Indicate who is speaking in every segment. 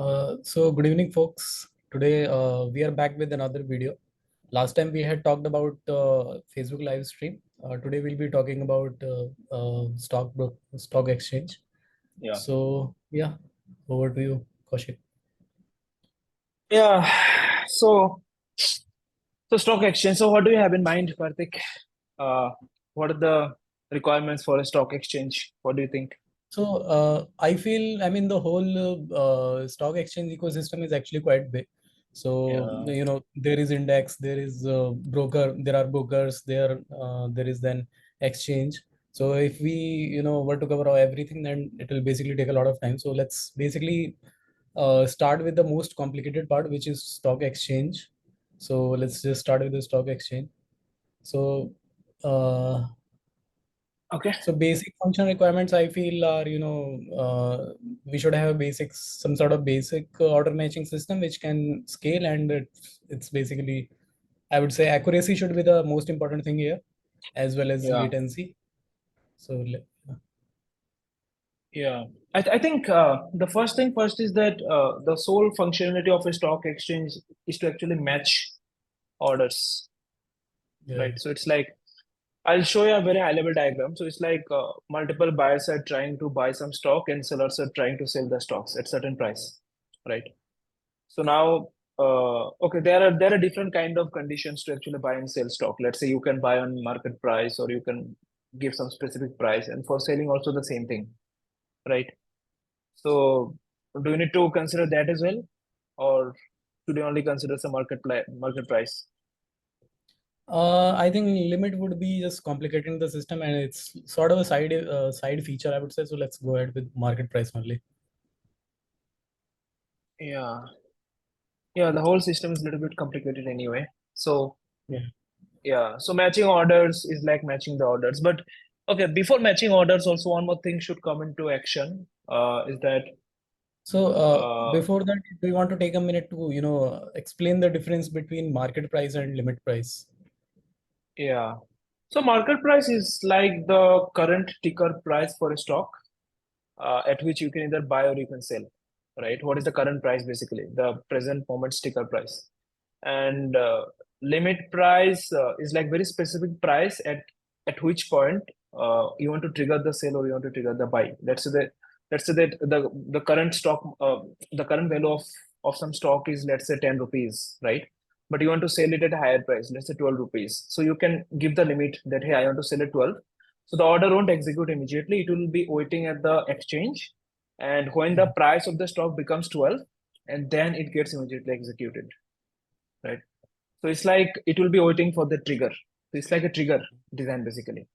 Speaker 1: So good evening, folks. Today we are back with another video. Last time we had talked about Facebook live stream. Today we'll be talking about stock exchange.
Speaker 2: Yeah.
Speaker 1: So yeah, over to you, Kaushik.
Speaker 2: Yeah. So stock exchange. So what do you have in mind, Karthik? What are the requirements for a stock exchange? What do you think?
Speaker 1: So I feel, I mean, the whole stock exchange ecosystem is actually quite big. So
Speaker 2: Yeah.
Speaker 1: there is index, there is broker, there are brokers, there is then exchange. So if we were to cover everything, then it will basically take a lot of time. So let's basically start with the most complicated part, which is stock exchange. So let's just start with the stock exchange. So uh,
Speaker 2: Okay.
Speaker 1: so basic function requirements, I feel, are we should have some sort of basic order matching system which can scale, and it's basically, I would say, accuracy should be the most important thing here, as well as
Speaker 2: Yeah.
Speaker 1: latency. So
Speaker 2: Yeah. I think the first thing first is that the sole functionality of a stock exchange is to actually match orders,
Speaker 1: yeah,
Speaker 2: right? So it's like I'll show you a very high level diagram. So it's like multiple buyers are trying to buy some stock and sellers are trying to sell the stocks at certain price, right? So now, okay, there are different kind of conditions to actually buy and sell stock. Let's say you can buy on market price, or you can give some specific price, and for selling also the same thing, right? So do you need to consider that as well, or should you only consider some market price?
Speaker 1: I think limit would be just complicating the system, and it's sort of a side feature, I would say. So let's go ahead with market price only.
Speaker 2: Yeah, yeah, the whole system is a little bit complicated anyway. So
Speaker 1: Yeah.
Speaker 2: yeah, so matching orders is like matching the orders. But okay, before matching orders, also one more thing should come into action. Is that
Speaker 1: So
Speaker 2: uh,
Speaker 1: before that, do you want to take a minute to explain the difference between market price and limit price?
Speaker 2: yeah. So market price is like the current ticker price for a stock, at which you can either buy or you can sell, right? What is the current price basically? The present moment sticker price. And limit price is like very specific price at which point you want to trigger the sale or you want to trigger the buy. Let's say that the current stock the current value of some stock is, let's say, 10 rupees, right? But you want to sell it at a higher price, let's say 12 rupees. So you can give the limit that, hey, I want to sell at 12. So the order won't execute immediately. It will be waiting at the exchange. And when the price of the stock becomes 12, and then it gets immediately executed, right? So it's like it will be waiting for the trigger. So it's like a trigger design basically,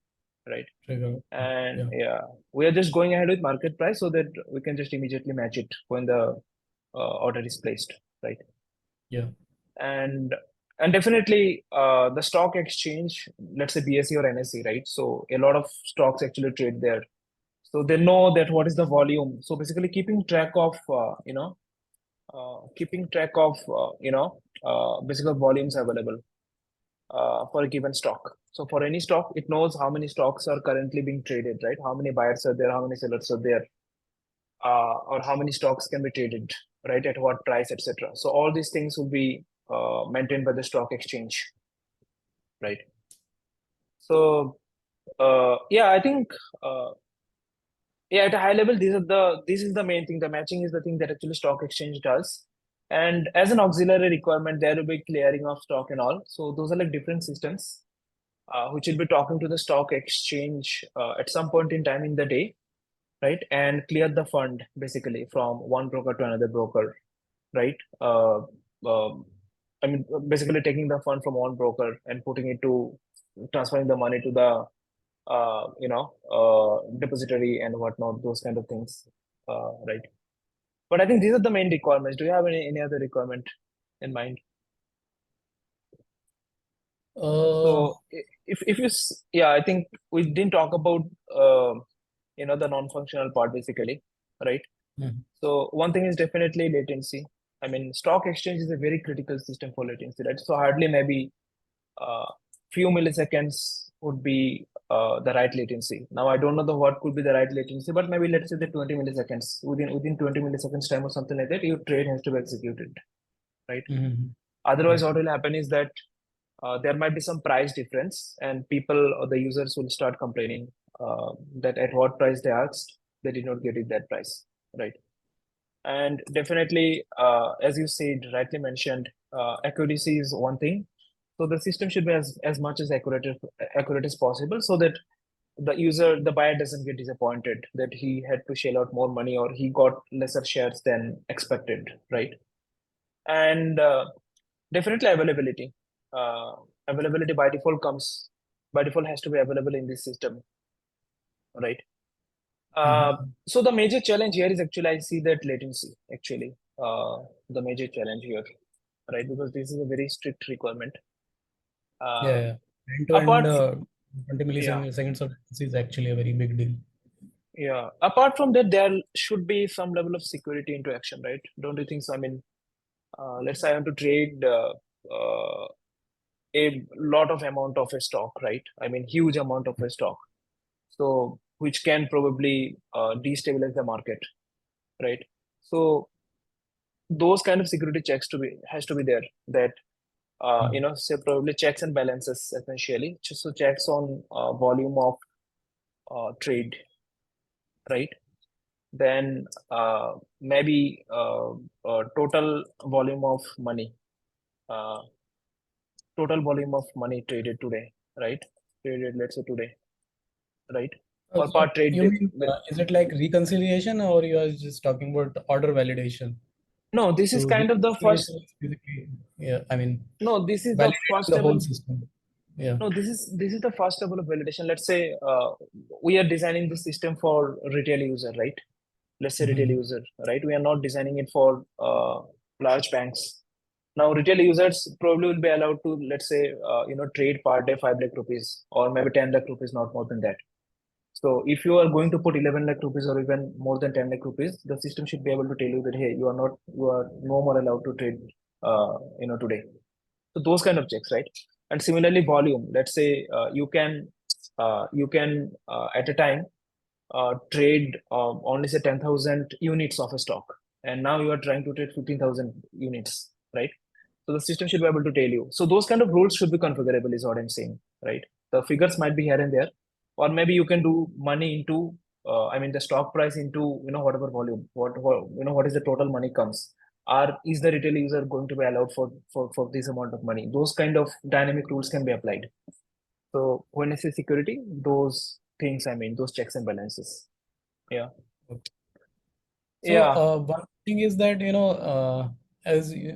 Speaker 2: right?
Speaker 1: Trigger.
Speaker 2: And
Speaker 1: Yeah.
Speaker 2: yeah, we are just going ahead with market price so that we can just immediately match it when the order is placed, right?
Speaker 1: Yeah.
Speaker 2: And and definitely the stock exchange, let's say BSE or NSE, right? So a lot of stocks actually trade there. So they know that what is the volume. So basically keeping track of basically volumes available for a given stock. So for any stock, it knows how many stocks are currently being traded, right? How many buyers are there, how many sellers are there, or how many stocks can be traded, right? At what price, etc. So all these things will be maintained by the stock exchange, right? So yeah, I think yeah, at a high level, this is the main thing. The matching is the thing that actually stock exchange does. And as an auxiliary requirement, there will be clearing of stock and all. So those are like different systems which will be talking to the stock exchange at some point in time in the day, right? And clear the fund basically from one broker to another broker, right? Um, I mean, basically taking the fund from one broker and putting it to transferring the money to the depository and whatnot, those kind of things, right? But I think these are the main requirements. Do you have any other requirement in mind?
Speaker 1: Uh,
Speaker 2: So if yeah, I think we didn't talk about the non-functional part basically, right?
Speaker 1: mhm.
Speaker 2: So one thing is definitely latency. I mean, stock exchange is a very critical system for latency, right? So hardly maybe few milliseconds would be the right latency. Now I don't know what could be the right latency, but maybe let's say the 20 milliseconds. Within 20 milliseconds time or something like that, your trade has to be executed, right?
Speaker 1: Mm-hmm.
Speaker 2: Otherwise,
Speaker 1: Right.
Speaker 2: what will happen is that there might be some price difference, and people or the users will start complaining that at what price they asked, they did not get it that price, right? And definitely, as you said, rightly mentioned, accuracy is one thing. So the system should be as much as accurate as possible, so that the buyer doesn't get disappointed that he had to shell out more money or he got lesser shares than expected, right? And definitely availability. Uh, Availability by default has to be available in this system, right?
Speaker 1: Mm-hmm.
Speaker 2: So the major challenge here is actually I see that latency actually the major challenge here, right? Because this is a very strict requirement.
Speaker 1: Yeah,
Speaker 2: Uh,
Speaker 1: yeah. End-to-end
Speaker 2: apart,
Speaker 1: 20
Speaker 2: yeah,
Speaker 1: milliseconds of latency is actually a very big deal.
Speaker 2: yeah. Apart from that, there should be some level of security into action, right? Don't you think so? I mean, let's say I want to trade a lot of amount of a stock, right? I mean, huge amount of a stock. So, which can probably destabilize the market, right? So, those kind of security checks to be has to be there. That
Speaker 1: Mm.
Speaker 2: say probably checks and balances essentially. So checks on volume of trade, right? Then maybe total volume of money, uh, total volume of money traded today, right? Traded, let's say today, right? Or
Speaker 1: So
Speaker 2: part trade.
Speaker 1: you mean, is it like reconciliation or you are just talking about order validation?
Speaker 2: No, this is
Speaker 1: So
Speaker 2: kind of the
Speaker 1: reconciliation
Speaker 2: first.
Speaker 1: is basically, yeah, I mean,
Speaker 2: No, this is the
Speaker 1: validating
Speaker 2: first
Speaker 1: the whole
Speaker 2: level.
Speaker 1: system. Yeah.
Speaker 2: No, this is the first level of validation. Let's say we are designing the system for retail user, right? Let's say retail
Speaker 1: Mm-hmm.
Speaker 2: user, right? We are not designing it for large banks. Now, retail users probably will be allowed to, let's say, trade per day 5 lakh rupees or maybe 10 lakh rupees, not more than that. So if you are going to put 11 lakh rupees or even more than 10 lakh rupees, the system should be able to tell you that, hey, you are no more allowed to trade, today. So those kind of checks, right? And similarly, volume. Let's say you can at a time trade only say 10,000 units of a stock, and now you are trying to trade 15,000 units, right? So the system should be able to tell you. So those kind of rules should be configurable, is what I'm saying, right? The figures might be here and there, or maybe you can do money into, I mean, the stock price into whatever volume, what is the total money comes. Or is the retail user going to be allowed for this amount of money? Those kind of dynamic rules can be applied. So when I say security, those things I mean, those checks and balances. Yeah.
Speaker 1: So
Speaker 2: Yeah.
Speaker 1: one thing is that,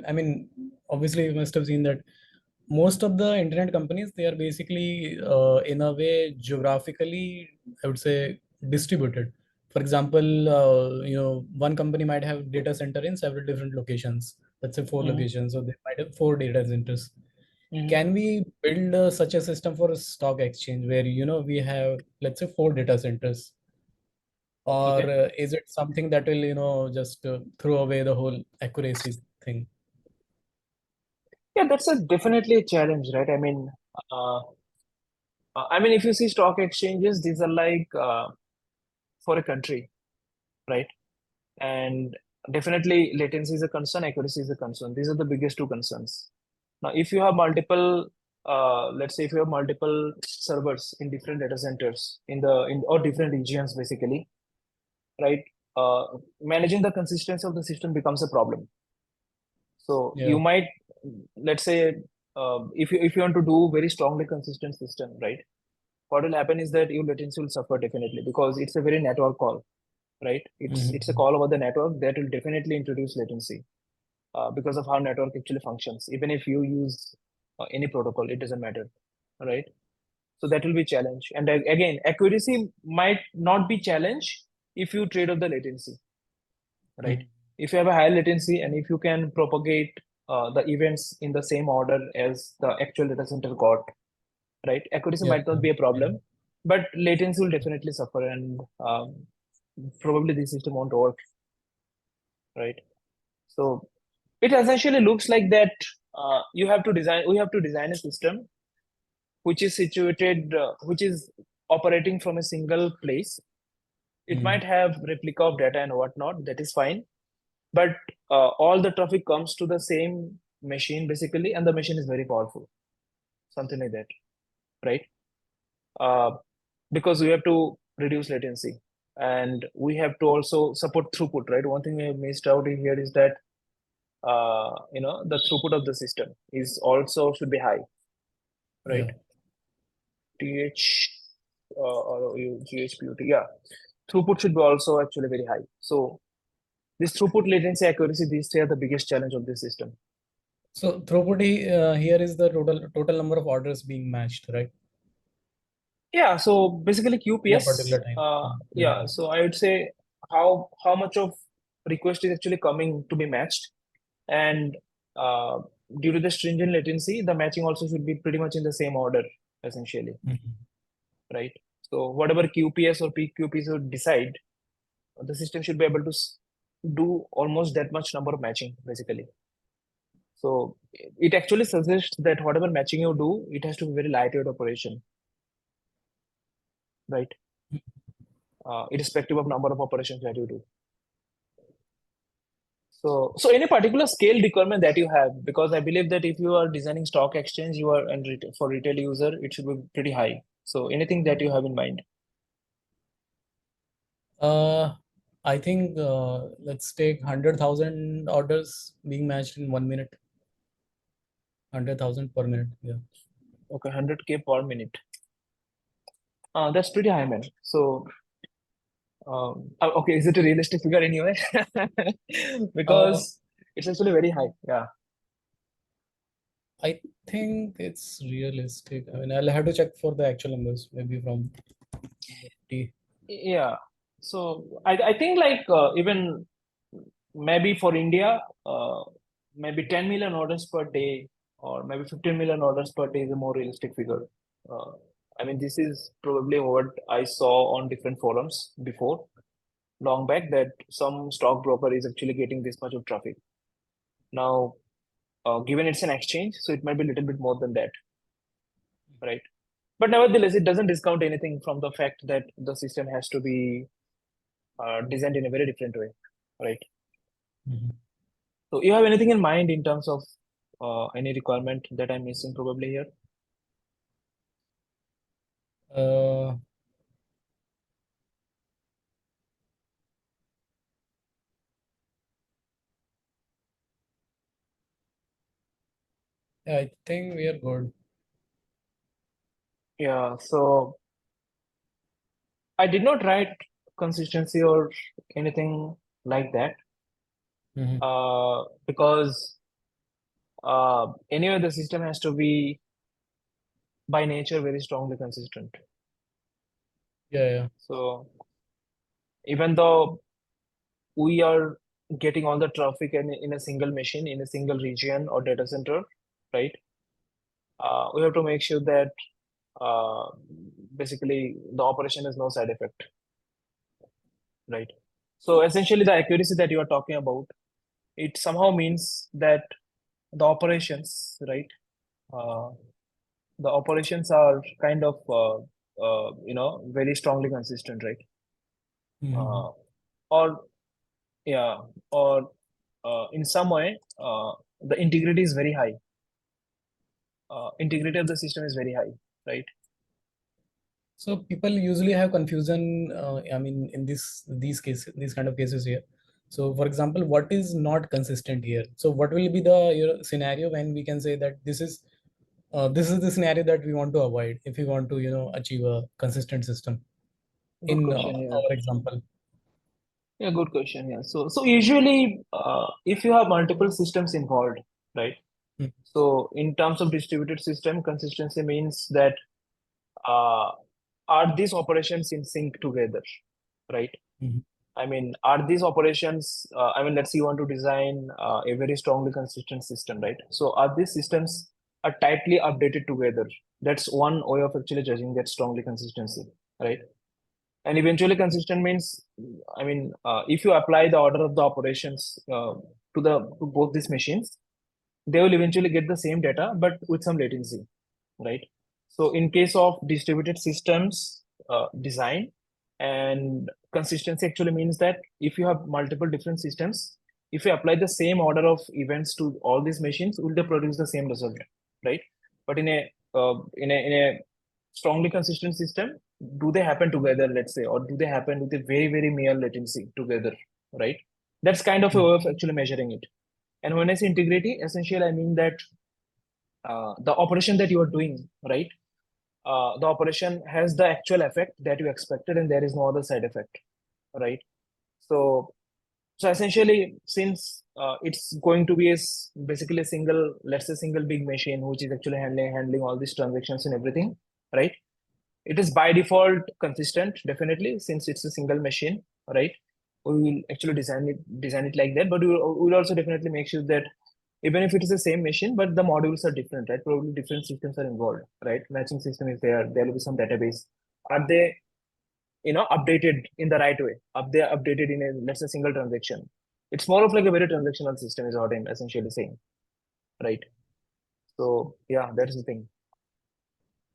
Speaker 1: I mean, obviously you must have seen that most of the internet companies, they are basically in a way geographically, I would say, distributed. For example, one company might have data center in several different locations. Let's say four
Speaker 2: Hmm.
Speaker 1: locations, so they might have four data centers.
Speaker 2: Hmm.
Speaker 1: Can we build such a system for a stock exchange where we have, let's say, four data centers? Or
Speaker 2: Okay.
Speaker 1: is it something that will just throw away the whole accuracy thing?
Speaker 2: Yeah, that's a definitely a challenge, right? Uh, I mean, if you see stock exchanges, these are like for a country, right? And definitely latency is a concern, accuracy is a concern. These are the biggest two concerns. Now, if you have multiple, let's say if you have multiple servers in different data centers in or different regions, basically, right? Uh, Managing the consistency of the system becomes a problem. So
Speaker 1: Yeah.
Speaker 2: you might, let's say, if you want to do very strongly consistent system, right? What will happen is that your latency will suffer definitely because it's a very network call, right? It's a
Speaker 1: Mhm.
Speaker 2: call over the network that will definitely introduce latency because of how network actually functions. Even if you use any protocol, it doesn't matter, right? So that will be challenge. And again, accuracy might not be challenge if you trade off the latency, right?
Speaker 1: Mhm.
Speaker 2: If you have a high latency and if you can propagate the events in the same order as the actual data center got, right? Accuracy
Speaker 1: Yeah.
Speaker 2: might not be a
Speaker 1: Yeah.
Speaker 2: problem, but latency will definitely suffer, and probably the system won't work, right? So it essentially looks like that we have to design a system which is situated, which is operating from a single place. It might have replica of data and whatnot. That is fine, but all the traffic comes to the same machine basically, and the machine is very powerful, something like that, right? Uh, because we have to reduce latency and we have to also support throughput, right? One thing we have missed out in here is that the throughput of the system is also should be high, right?
Speaker 1: Yeah.
Speaker 2: TH or GHPUT, yeah. Throughput should be also actually very high. So this throughput, latency, accuracy, these three are the biggest challenge of this system.
Speaker 1: So throughput here is the total number of orders being matched, right?
Speaker 2: Yeah, so basically
Speaker 1: In a
Speaker 2: QPS,
Speaker 1: particular time. Yeah.
Speaker 2: yeah, so I would say how much of request is actually coming to be matched, and uh, due to the stringent latency, the matching also should be pretty much in the same order, essentially,
Speaker 1: Mhm.
Speaker 2: right? So whatever QPS or PQPS would decide, the system should be able to do almost that much number of matching, basically. So it actually suggests that whatever matching you do, it has to be very lightweight operation, right? Irrespective of number of operations that you do. So any particular scale requirement that you have, because I believe that if you are designing stock exchange, you are and for retail user, it should be pretty high. So anything that you have in mind?
Speaker 1: Uh, I think let's take 100,000 orders being matched in 1 minute. 100,000 per minute. Yeah.
Speaker 2: Okay, 100K per minute. That's pretty high, man. So okay, is it a realistic figure anyway?
Speaker 1: Uh,
Speaker 2: Because it's actually very high. Yeah.
Speaker 1: I think it's realistic. I mean, I'll have to check for the actual numbers, maybe from T.
Speaker 2: Yeah. So I think like even maybe for India, maybe 10 million orders per day or maybe 15 million orders per day is a more realistic figure. Uh, I mean, this is probably what I saw on different forums before, long back, that some stockbroker is actually getting this much of traffic. Now, given it's an exchange, so it might be a little bit more than that, right? But nevertheless, it doesn't discount anything from the fact that the system has to be designed in a very different way, right?
Speaker 1: Mhm.
Speaker 2: So you have anything in mind in terms of any requirement that I'm missing probably here?
Speaker 1: Uh, yeah, I think we are good.
Speaker 2: Yeah, so I did not write consistency or anything like that
Speaker 1: Mhm.
Speaker 2: because anyway, the system has to be by nature very strongly consistent.
Speaker 1: Yeah, yeah.
Speaker 2: So even though we are getting all the traffic in a single machine, in a single region or data center, right? We have to make sure that uh, basically the operation has no side effect, right? So essentially, the accuracy that you are talking about, it somehow means that the operations, right? Uh, the operations are kind of, very strongly consistent, right?
Speaker 1: Mhm.
Speaker 2: Uh, or yeah, or in some way, the integrity is very high. Integrity of the system is very high, right?
Speaker 1: So people usually have confusion. I mean, in these cases, these kind of cases here. So, for example, what is not consistent here? So, what will be the scenario when we can say that this is the scenario that we want to avoid if we want to achieve a consistent system
Speaker 2: Good
Speaker 1: in
Speaker 2: question. Yeah.
Speaker 1: our example.
Speaker 2: Yeah, good question. Yeah. So usually, if you have multiple systems involved, right?
Speaker 1: Mm.
Speaker 2: So in terms of distributed system, consistency means that uh, are these operations in sync together, right?
Speaker 1: Mhm.
Speaker 2: I mean, are these operations, I mean, let's say you want to design a very strongly consistent system, right? So are these systems are tightly updated together? That's one way of actually judging that strongly consistency, right? And eventually consistent means, I mean, if you apply the order of the operations to both these machines, they will eventually get the same data, but with some latency, right? So in case of distributed systems design, and consistency actually means that if you have multiple different systems, if you apply the same order of events to all these machines, will they produce the same result, right? But in a strongly consistent system, do they happen together, let's say, or do they happen with a very mere latency together, right? That's kind of a way of actually measuring it. And when I say integrity, essentially I mean that the operation that you are doing, right? The operation has the actual effect that you expected, and there is no other side effect, right? So, so essentially, since it's going to be basically a single, let's say, single big machine which is actually handling all these transactions and everything, right? It is by default consistent, definitely, since it's a single machine, right? We will actually design it like that, but we'll also definitely make sure that even if it is the same machine, but the modules are different, right? Probably different systems are involved, right? Matching system is there. There will be some database. Are they, updated in the right way? Are they updated in a, let's say, single transaction? It's more of like a very transactional system, is what I'm essentially saying, right? So yeah, that's the thing,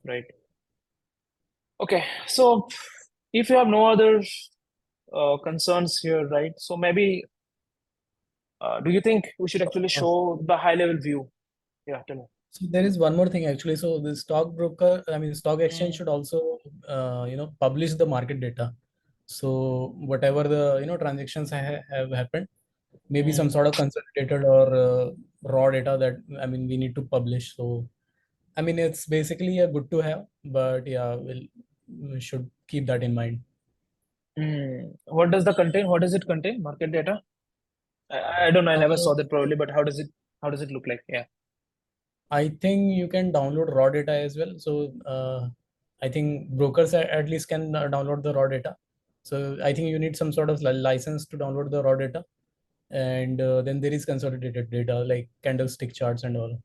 Speaker 2: right? Okay, so if you have no other concerns here, right? So maybe, do you think we should actually
Speaker 1: Uh,
Speaker 2: show the high level view? Yeah, tell me.
Speaker 1: So there is one more thing actually. So the stockbroker, I mean, stock exchange
Speaker 2: Mm,
Speaker 1: should also, publish the market data. So whatever the, transactions have happened, maybe some
Speaker 2: mm,
Speaker 1: sort of consolidated or raw data that, I mean, we need to publish. So, I mean, it's basically a good to have, but yeah, we should keep that in mind.
Speaker 2: What does the contain? What does it contain? Market data? I don't know. I never
Speaker 1: Uh,
Speaker 2: saw that probably, but how does it look like? Yeah.
Speaker 1: I think you can download raw data as well. So I think brokers at least can download the raw data. So I think you need some sort of license to download the raw data, and then there is consolidated data like candlestick charts and all.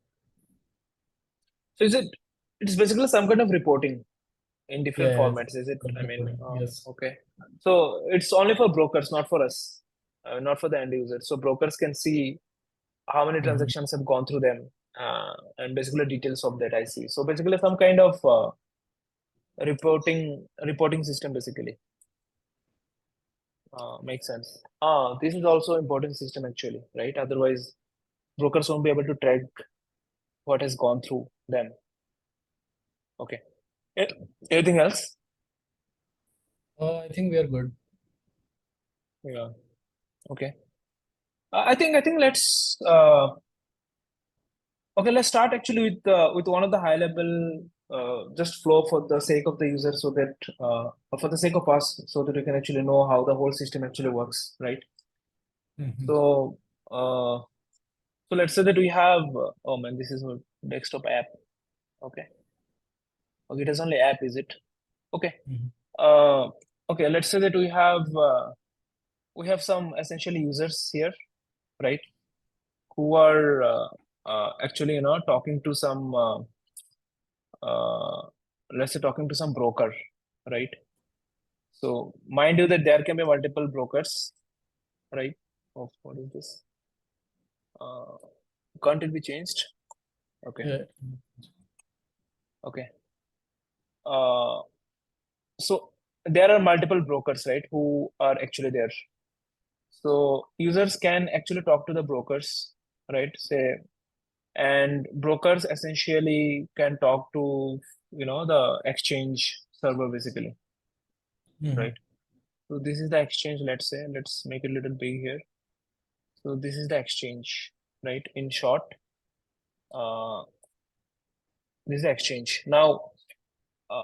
Speaker 2: So it's basically some kind of reporting in different
Speaker 1: Yeah,
Speaker 2: formats, is it? I mean,
Speaker 1: reporting. Yes.
Speaker 2: okay. So it's only for brokers, not for us, not for the end users. So brokers can see how many
Speaker 1: Mhm.
Speaker 2: transactions have gone through them, and basically details of that I see. So basically some kind of reporting system basically. Makes sense. This is also important system actually, right? Otherwise, brokers won't be able to track what has gone through them. Okay. Eh, Anything else?
Speaker 1: I think we are good.
Speaker 2: Yeah. Okay. I think let's start actually with one of the high level just flow for the sake of the user, so that or for the sake of us, so that we can actually know how the whole system actually works, right?
Speaker 1: Mhm.
Speaker 2: So uh, so let's say that we have oh man, this is a desktop app. Okay. Okay, it is only app, is it? Okay.
Speaker 1: Mhm.
Speaker 2: Uh, okay, let's say that we have some essentially users here, right? Who are actually talking to some uh, let's say talking to some broker, right? So mind you that there can be multiple brokers, right? Oh, what is this? Uh, can't it be changed? Okay,
Speaker 1: Yeah.
Speaker 2: okay. Uh, so there are multiple brokers, right, who are actually there. So users can actually talk to the brokers, right? Say, and brokers essentially can talk to the exchange server basically, right?
Speaker 1: Mhm.
Speaker 2: So this is the exchange. Let's say, let's make it a little big here. So this is the exchange, right? In short, uh, this is the exchange. Now,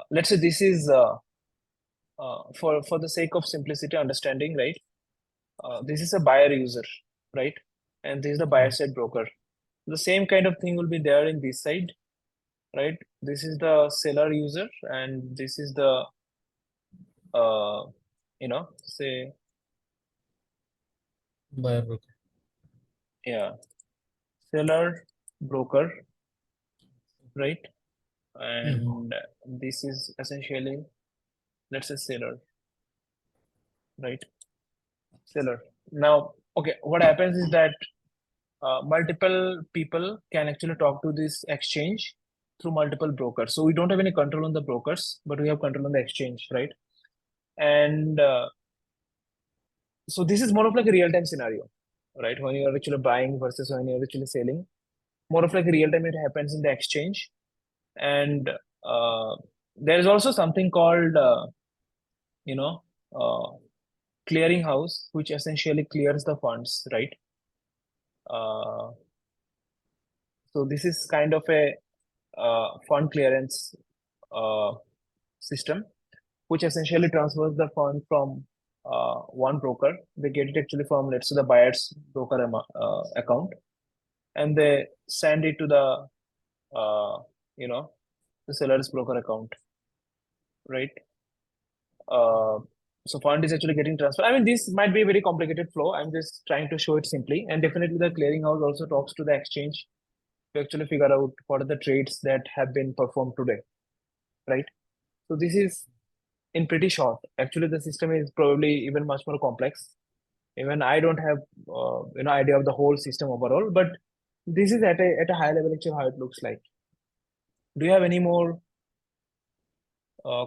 Speaker 2: let's say this is for the sake of simplicity understanding, right? This is a buyer user, right? And this is the buyer
Speaker 1: Mhm.
Speaker 2: side broker. The same kind of thing will be there in this side, right? This is the seller user, and this is the say,
Speaker 1: Buyer broker.
Speaker 2: yeah, seller broker, right?
Speaker 1: Mhm.
Speaker 2: And this is essentially, let's say, seller, right? Seller. Now, okay, what happens is that multiple people can actually talk to this exchange, through multiple brokers. So we don't have any control on the brokers, but we have control on the exchange, right? And so this is more of like a real-time scenario, right? When you are actually buying versus when you're actually selling, more of like a real-time, it happens in the exchange. And uh, there is also something called, you know, uh, clearing house, which essentially clears the funds, right? Uh, so this is kind of a fund clearance uh, system, which essentially transfers the fund from one broker. They get it actually from, let's say, the buyer's broker account, and they send it to the, you know, the seller's broker account, right? Uh, so fund is actually getting transferred. I mean, this might be a very complicated flow. I'm just trying to show it simply. And definitely the clearinghouse also talks to the exchange to actually figure out what are the trades that have been performed today, right? So this is in pretty short. Actually, the system is probably even much more complex. Even I don't have idea of the whole system overall, but this is at a high level actually how it looks like. Do you have any more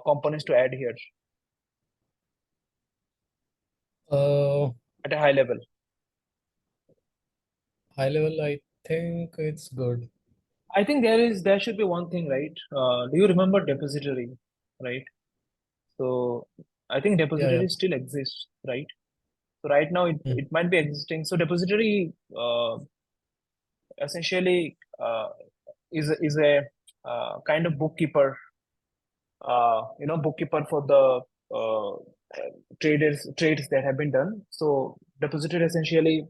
Speaker 2: components to add here
Speaker 1: Uh,
Speaker 2: at a high level?
Speaker 1: High level, I think it's good.
Speaker 2: I think there should be one thing, right? Do you remember depository, right? So I think
Speaker 1: Yeah, yeah.
Speaker 2: depository still exists, right? So right now
Speaker 1: Mm.
Speaker 2: it might be existing. So depository essentially is a kind of bookkeeper, bookkeeper for the trades that have been done. So depository essentially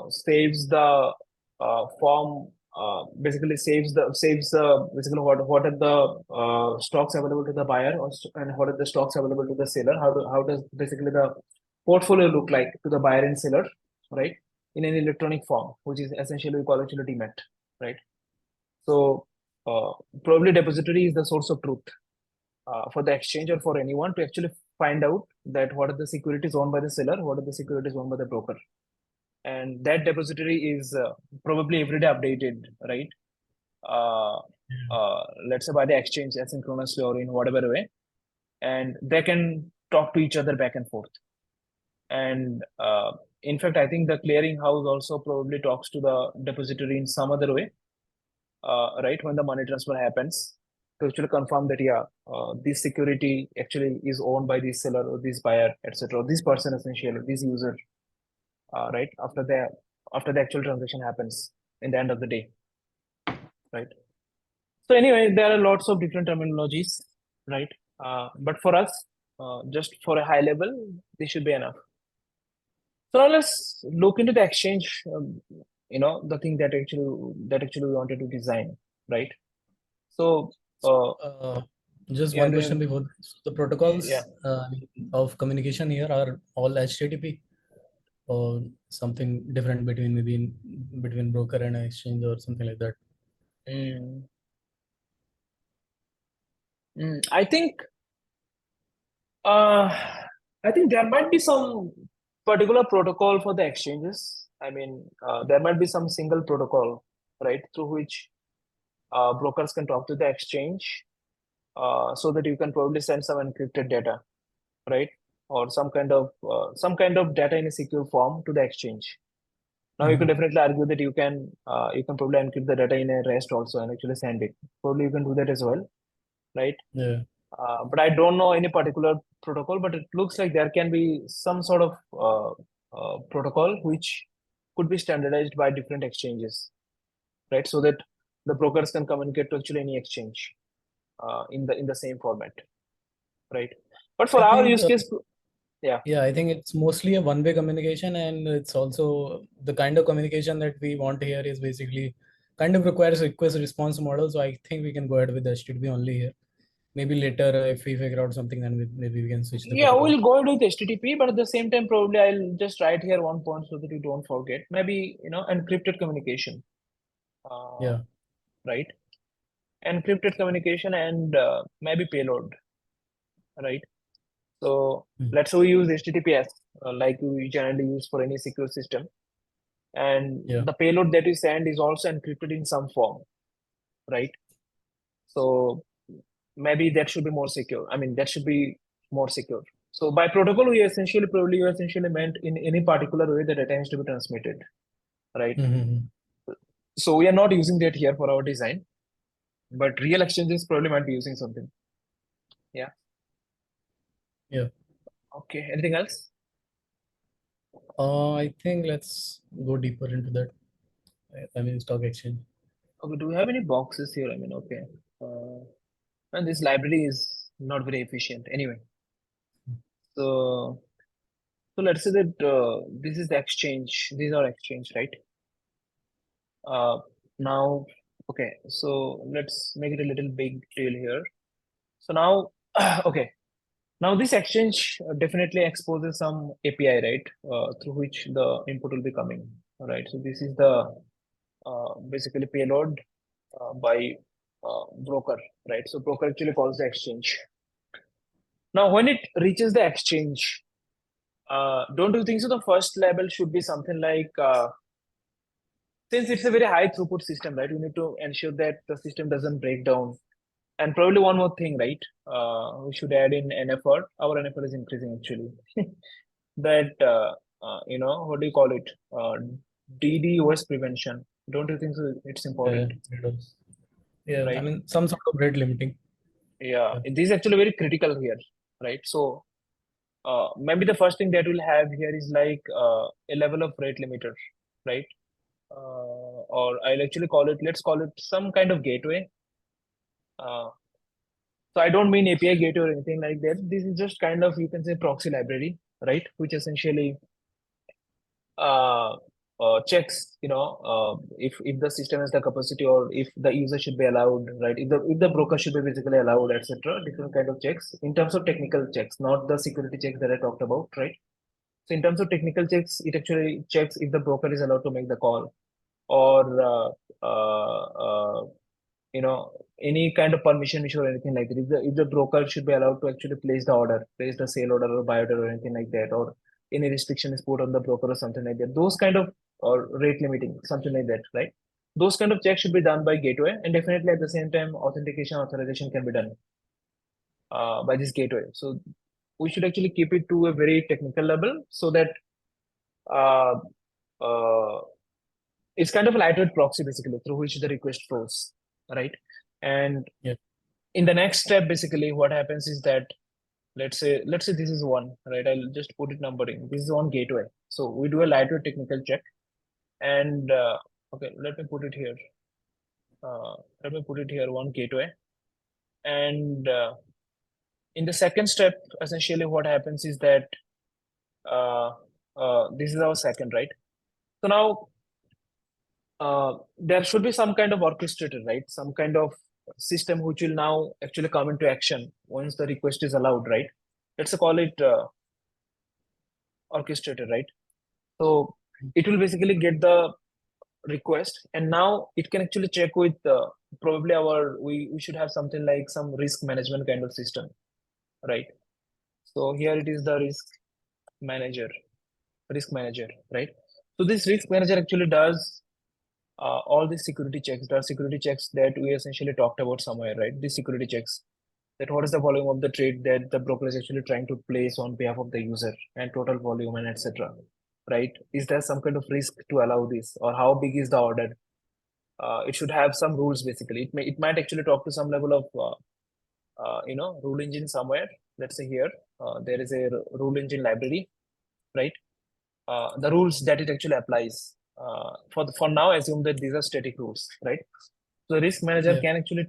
Speaker 2: saves the form, basically saves the basically what are the stocks available to the buyer, and what are the stocks available to the seller. How does basically the portfolio look like to the buyer and seller, right? In an electronic form, which is essentially we call actually demat, right? So uh, probably depository is the source of truth for the exchange or for anyone to actually find out that what are the securities owned by the seller, what are the securities owned by the broker, and that depository is probably every day updated, right? Uh, let's say by the exchange asynchronously or in whatever way, and they can talk to each other back and forth. And in fact, I think the clearing house also probably talks to the depository in some other way, right? When the money transfer happens, to actually confirm that this security actually is owned by this seller or this buyer, etc. This person essentially, this user, right? After the actual transaction happens in the end of the day, right? So anyway, there are lots of different terminologies, right? But for us, just for a high level, this should be enough. So now let's look into the exchange. The thing that actually we wanted to design, right? So,
Speaker 1: So,
Speaker 2: uh,
Speaker 1: just
Speaker 2: yeah,
Speaker 1: one
Speaker 2: do you
Speaker 1: question
Speaker 2: have,
Speaker 1: before this. The
Speaker 2: yeah.
Speaker 1: protocols of communication here are all HTTP or something different between broker and exchange or something like that.
Speaker 2: Mm, I think uh, I think there might be some particular protocol for the exchanges. I mean, there might be some single protocol, right, through which brokers can talk to the exchange, so that you can probably send some encrypted data, right, or some kind of data in a secure form to the exchange. Now you can
Speaker 1: Hmm.
Speaker 2: definitely argue that you can probably encrypt the data in a REST also and actually send it. Probably you can do that as well, right?
Speaker 1: Yeah.
Speaker 2: But I don't know any particular protocol, but it looks like there can be some sort of protocol which could be standardized by different exchanges, right? So that the brokers can communicate to actually any exchange in the same format, right? But for
Speaker 1: I
Speaker 2: our
Speaker 1: think
Speaker 2: use case, yeah.
Speaker 1: yeah, I think it's mostly a one-way communication, and it's also the kind of communication that we want here is basically kind of requires a request response model. So I think we can go ahead with HTTP only here. Maybe later, if we figure out something, then maybe we can switch the
Speaker 2: Yeah,
Speaker 1: protocol.
Speaker 2: we'll go with HTTP, but at the same time, probably I'll just write here one point so that you don't forget. Maybe, encrypted communication, uh,
Speaker 1: Yeah.
Speaker 2: right? Encrypted communication and maybe payload, right? So
Speaker 1: Mm.
Speaker 2: let's say we use HTTPS, like we generally use for any secure system, and
Speaker 1: Yeah.
Speaker 2: the payload that we send is also encrypted in some form, right? So maybe that should be more secure. I mean, that should be more secure. So by protocol, probably you essentially meant in any particular way the data has to be transmitted, right?
Speaker 1: Mm-hmm.
Speaker 2: So we are not using that here for our design, but real exchanges probably might be using something. Yeah.
Speaker 1: Yeah.
Speaker 2: Okay. Anything else?
Speaker 1: I think let's go deeper into that. I mean, stock exchange.
Speaker 2: Okay. Do we have any boxes here? I mean, okay. And this library is not very efficient. Anyway, so let's say that this is the exchange. These are exchange, right? Uh, now, okay. So let's make it a little big deal here. So now, okay. Now this exchange definitely exposes some API, right? Through which the input will be coming, right? So this is the basically payload by broker, right? So broker actually calls the exchange. Now, when it reaches the exchange, don't you think so? The first level should be something like, since it's a very high throughput system, right? We need to ensure that the system doesn't break down. And probably one more thing, right? We should add in NFR. Our NFR is increasing actually. That what do you call it? DDoS prevention. Don't you think so? It's
Speaker 1: Yeah,
Speaker 2: important,
Speaker 1: it was. Yeah, I
Speaker 2: right?
Speaker 1: mean, some sort of rate limiting.
Speaker 2: Yeah,
Speaker 1: Yeah.
Speaker 2: this is actually very critical here, right? So maybe the first thing that we'll have here is like a level of rate limiter, right? Or I'll actually call it, let's call it some kind of gateway. So I don't mean API gateway or anything like that. This is just kind of, you can say, proxy library, right? Which essentially uh, checks, if the system has the capacity or if the user should be allowed, right? If the broker should be basically allowed, etc. Different kind of checks in terms of technical checks, not the security checks that I talked about, right? So in terms of technical checks, it actually checks if the broker is allowed to make the call or uh, uh, you know any kind of permission issue or anything like that. If the broker should be allowed to actually place the sale order or buy order or anything like that, or any restriction is put on the broker or something like that. Those kind of, or rate limiting, something like that, right? Those kind of checks should be done by gateway, and definitely at the same time, authentication authorization can be done by this gateway. So we should actually keep it to a very technical level so that uh, uh, it's kind of a lightweight proxy basically through which the request flows, right? And
Speaker 1: Yeah.
Speaker 2: in the next step, basically what happens is that, let's say this is one, right? I'll just put it numbering. This is one gateway. So we do a lightweight technical check, and okay, let me put it here, one gateway. And in the second step, essentially what happens is that uh, this is our second, right? So now there should be some kind of orchestrator, right? Some kind of system which will now actually come into action once the request is allowed, right? Let's call it orchestrator, right? So it will basically get the request, and now it can actually check with probably we should have something like some risk management kind of system, right? So here it is, the manager, risk manager, right? So this risk manager actually does all these security checks. There are security checks that we essentially talked about somewhere, right? These security checks, that what is the volume of the trade that the broker is actually trying to place on behalf of the user, and total volume, and etc. Right? Is there some kind of risk to allow this, or how big is the order? It should have some rules basically. It might actually talk to some level of rule engine somewhere. Let's say here there is a rule engine library, right? The rules that it actually applies. For now, assume that these are static rules, right? So the risk manager
Speaker 1: Yeah.
Speaker 2: can actually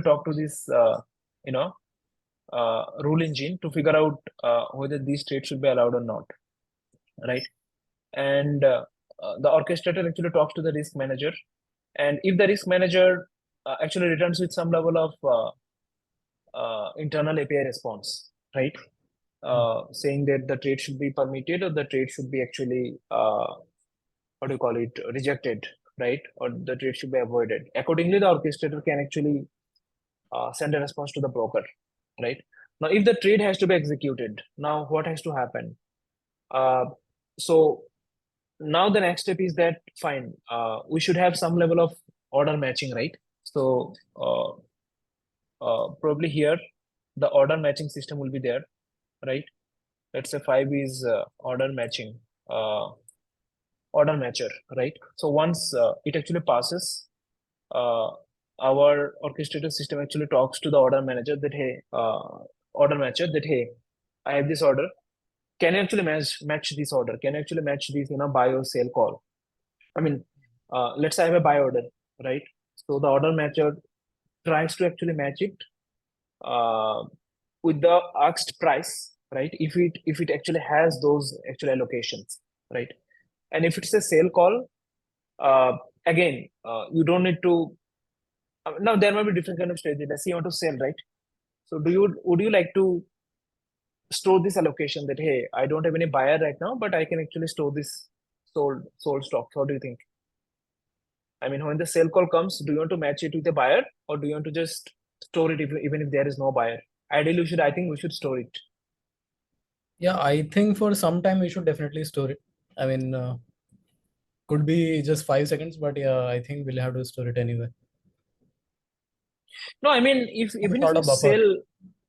Speaker 2: talk to this you know rule engine to figure out whether these trades should be allowed or not, right? And the orchestrator actually talks to the risk manager, and if the risk manager actually returns with some level of internal API response, right? Saying that the trade should be permitted or the trade should be actually what do you call it, rejected, right? Or the trade should be avoided. Accordingly, the orchestrator can actually send a response to the broker, right? Now, if the trade has to be executed, now what has to happen? So now the next step is that, fine, we should have some level of order matching, right? So probably here the order matching system will be there, right? Let's say 5 is order matching, order matcher, right? So once it actually passes, uh, our orchestrator system actually talks to the order manager that hey, order matcher that hey, I have this order. Can you actually match this order? Can you actually match this buy or sell call? I mean, let's say I have a buy order, right? So the order matcher tries to actually match it uh, with the asked price, right? If it actually has those actual allocations, right? And if it's a sale call, uh, again, you don't need to. Now there might be different kind of strategy. Let's say you want to sell, right? So would you like to store this allocation that hey, I don't have any buyer right now, but I can actually store this sold stock. What do you think? I mean, when the sale call comes, do you want to match it with a buyer or do you want to just store it even if there is no buyer? Ideally, I think we should store it.
Speaker 1: Yeah, I think for some time we should definitely store it. I mean, could be just 5 seconds, but yeah, I think we'll have to store it anyway.
Speaker 2: No, I mean, if
Speaker 1: Some
Speaker 2: even if
Speaker 1: sort
Speaker 2: you
Speaker 1: of buffer.
Speaker 2: sell,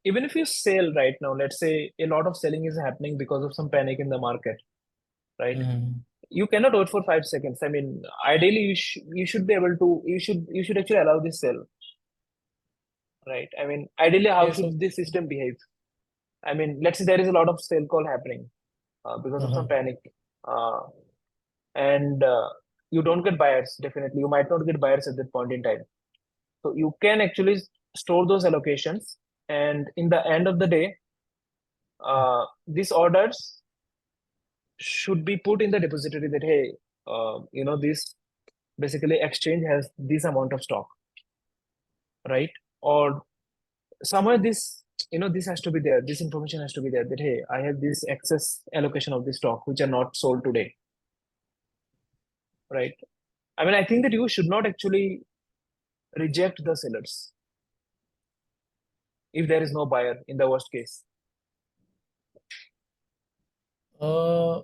Speaker 2: even if you sell right now, let's say a lot of selling is happening because of some panic in the market, right?
Speaker 1: Mhm.
Speaker 2: You cannot wait for 5 seconds. I mean, ideally, you should be able to. You should actually allow this sell, right? I mean, ideally, how
Speaker 1: Okay, so
Speaker 2: should this system behave? I mean, let's say there is a lot of sale call happening because of
Speaker 1: uh-huh.
Speaker 2: some panic, uh, and you don't get buyers. Definitely, you might not get buyers at that point in time. So you can actually store those allocations, and in the end of the day, these orders should be put in the depository that hey, this basically exchange has this amount of stock, right? Or somewhere this has to be there. This information has to be there that hey, I have this excess allocation of this stock which are not sold today, right? I mean, I think that you should not actually reject the sellers if there is no buyer in the worst case.
Speaker 1: uh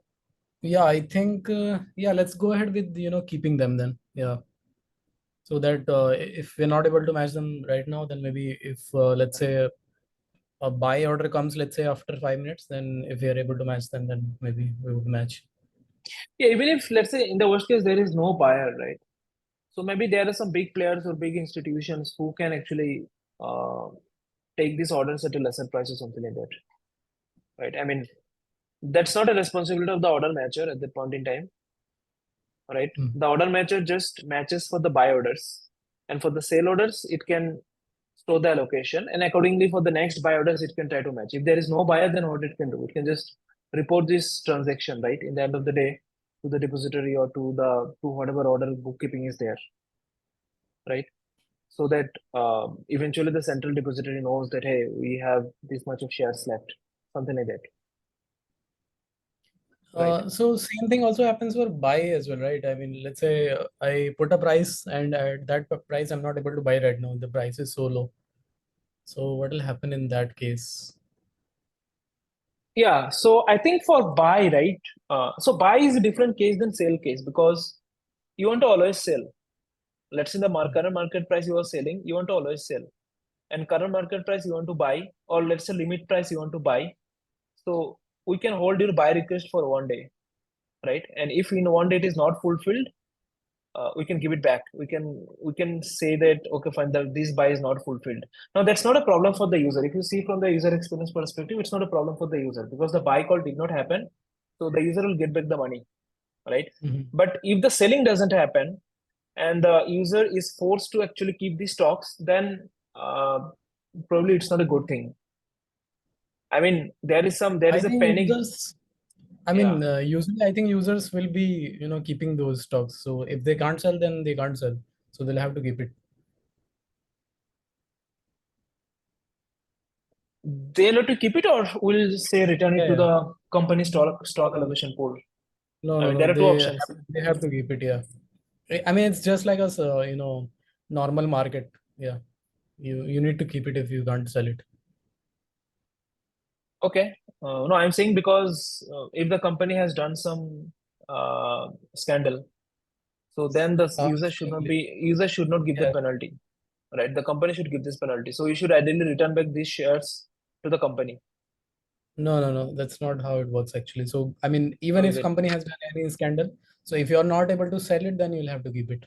Speaker 1: yeah, I think yeah, let's go ahead with keeping them then. Yeah. So that if we're not able to match them right now, then maybe if let's say a buy order comes, let's say after 5 minutes, then if we are able to match them, then maybe we would match.
Speaker 2: Yeah, even if let's say in the worst case there is no buyer, right? So maybe there are some big players or big institutions who can actually uh, take these orders at a lesser price or something like that, right? I mean, that's not a responsibility of the order matcher at that point in time, right?
Speaker 1: Mm.
Speaker 2: The order matcher just matches for the buy orders, and for the sale orders, it can store the allocation, and accordingly for the next buy orders, it can try to match. If there is no buyer, then what it can do? It can just report this transaction, right? In the end of the day, to the depository or to whatever order bookkeeping is there, right? So that eventually the central depository knows that hey, we have this much of shares left, something like that, right?
Speaker 1: So same thing also happens for buy as well, right? I mean, let's say I put a price and at that price I'm not able to buy right now. The price is so low. So what will happen in that case?
Speaker 2: Yeah, so I think for buy, right? So buy is a different case than sale case because you want to always sell. Let's say the current market price you are selling, you want to always sell, and current market price you want to buy, or let's say limit price you want to buy. So we can hold your buy request for 1 day, right? And if in 1 day it is not fulfilled, we can give it back. We can say that okay, fine, this buy is not fulfilled. Now that's not a problem for the user. If you see from the user experience perspective, it's not a problem for the user because the buy call did not happen, so the user will get back the money, right?
Speaker 1: Mhm.
Speaker 2: But if the selling doesn't happen and the user is forced to actually keep the stocks, then probably it's not a good thing. I mean, there
Speaker 1: I
Speaker 2: is a
Speaker 1: think
Speaker 2: panic.
Speaker 1: users, I
Speaker 2: Yeah,
Speaker 1: mean, usually I think users will be, keeping those stocks. So if they can't sell, then they can't sell. So they'll have to keep it.
Speaker 2: they'll have to keep it, or will say return it
Speaker 1: Yeah,
Speaker 2: to
Speaker 1: yeah.
Speaker 2: the company
Speaker 1: No,
Speaker 2: stock
Speaker 1: no,
Speaker 2: allocation pool.
Speaker 1: no,
Speaker 2: I
Speaker 1: no,
Speaker 2: mean,
Speaker 1: no.
Speaker 2: there are two options.
Speaker 1: They have to keep it. Yeah. I mean, it's just like a normal market. Yeah. You need to keep it if you can't sell it.
Speaker 2: Okay. No, I'm saying because if the company has done some scandal, so then the
Speaker 1: Scandal.
Speaker 2: user should not get the
Speaker 1: Yeah.
Speaker 2: penalty. right? The company should give this penalty. So you should ideally return back these shares to the company.
Speaker 1: No, that's not how it works actually. So I mean,
Speaker 2: How
Speaker 1: even
Speaker 2: is
Speaker 1: if
Speaker 2: it?
Speaker 1: company has done any scandal, so if you're not able to sell it, then you'll have to keep it.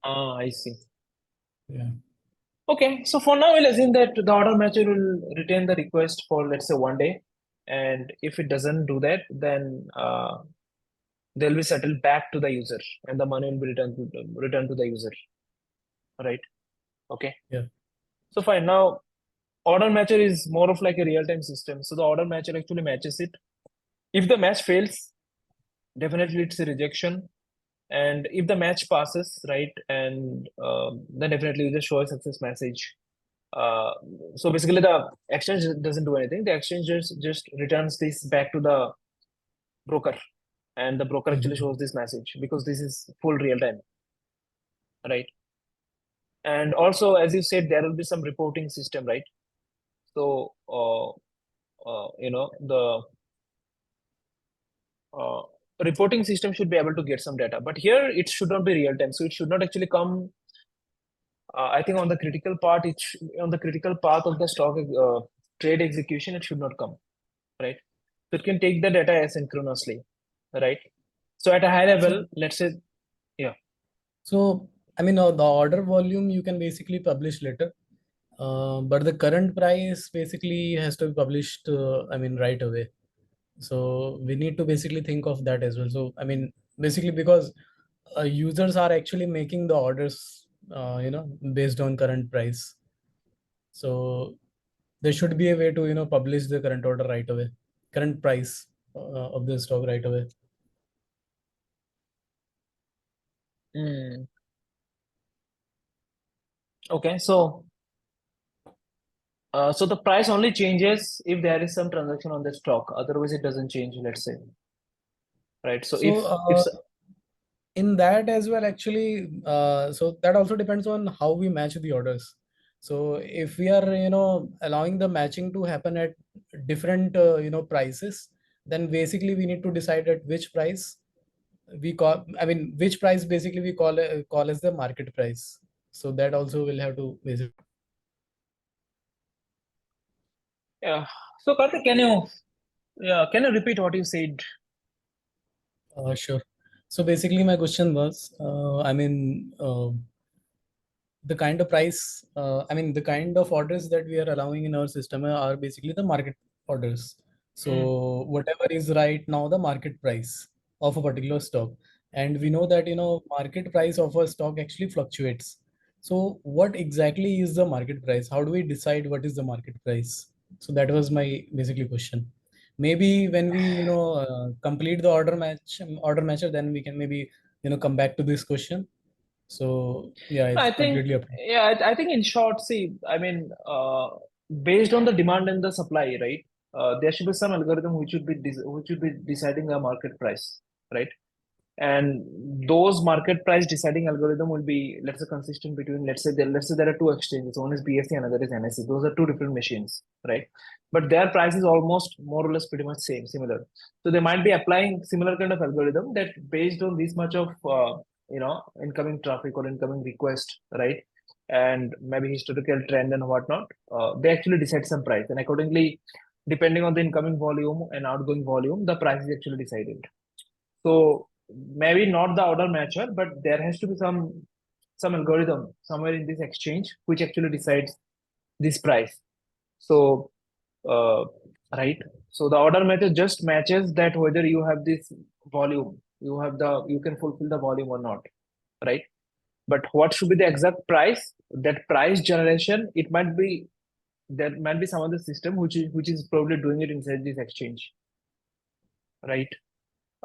Speaker 2: Ah, I see.
Speaker 1: Yeah.
Speaker 2: Okay, so for now, we'll assume that the order matcher will retain the request for, let's say, 1 day. And if it doesn't do that, then they'll be settled back to the user and the money will be returned to the user, right? Okay.
Speaker 1: Yeah.
Speaker 2: So fine. Now, order matcher is more of like a real-time system. So the order matcher actually matches it. If the match fails, definitely it's a rejection. And if the match passes, right, and then definitely you just show a success message. Uh, so basically, the exchange doesn't do anything. The exchange just returns this back to the broker, and the broker actually
Speaker 1: Mhm.
Speaker 2: shows this message because this is full real time, right? And also, as you said, there will be some reporting system, right? So, the uh, reporting system should be able to get some data, but here it should not be real time. So it should not actually come. I think on the critical part, on the critical path of the stock trade execution, it should not come, right? So it can take the data asynchronously, right? So at a high
Speaker 1: So
Speaker 2: level, let's say, yeah.
Speaker 1: so I mean, the order volume you can basically publish later, but the current price basically has to be published. I mean, right away. So we need to basically think of that as well. So I mean, basically because users are actually making the orders, based on current price. So there should be a way to publish the current order right away, current price of the stock right away.
Speaker 2: Mm. Okay, so the price only changes if there is some transaction on the stock. Otherwise, it doesn't change. Let's say, right? So
Speaker 1: So
Speaker 2: if
Speaker 1: in that as well, actually, so that also depends on how we match the orders. So if we are allowing the matching to happen at different prices, then basically we need to decide at which price we call, I mean, which price basically we call as the market price. So that also will have to basically.
Speaker 2: yeah. So Karthik, can you repeat what you said?
Speaker 1: Sure. So basically, my question was, I mean, the kind of price, I mean, the kind of orders that we are allowing in our system are basically the market orders.
Speaker 2: Mm.
Speaker 1: So whatever is right now the market price of a particular stock, and we know that market price of a stock actually fluctuates. So what exactly is the market price? How do we decide what is the market price? So that was my basically question. Maybe when we complete the order matcher, then we can maybe come back to this question. So yeah, it's
Speaker 2: I think,
Speaker 1: completely up to
Speaker 2: yeah, I think in short, see, I mean, based on the demand and the supply, right? There should be some algorithm which should be deciding the market price, right? And those market price deciding algorithm will be, let's say, consistent between, let's say there are two exchanges. One is BSE, another is NSE. Those are two different machines, right? But their price is almost more or less pretty much similar. So they might be applying similar kind of algorithm that based on this much of incoming traffic or incoming request, right? And maybe historical trend and whatnot, they actually decide some price, and accordingly, depending on the incoming volume and outgoing volume, the price is actually decided. So maybe not the order matcher, but there has to be some algorithm somewhere in this exchange which actually decides this price. So uh, right. So the order matcher just matches that whether you have this volume, you can fulfill the volume or not, right? But what should be the exact price? That price generation, it might be there might be some other system which is probably doing it inside this exchange, right?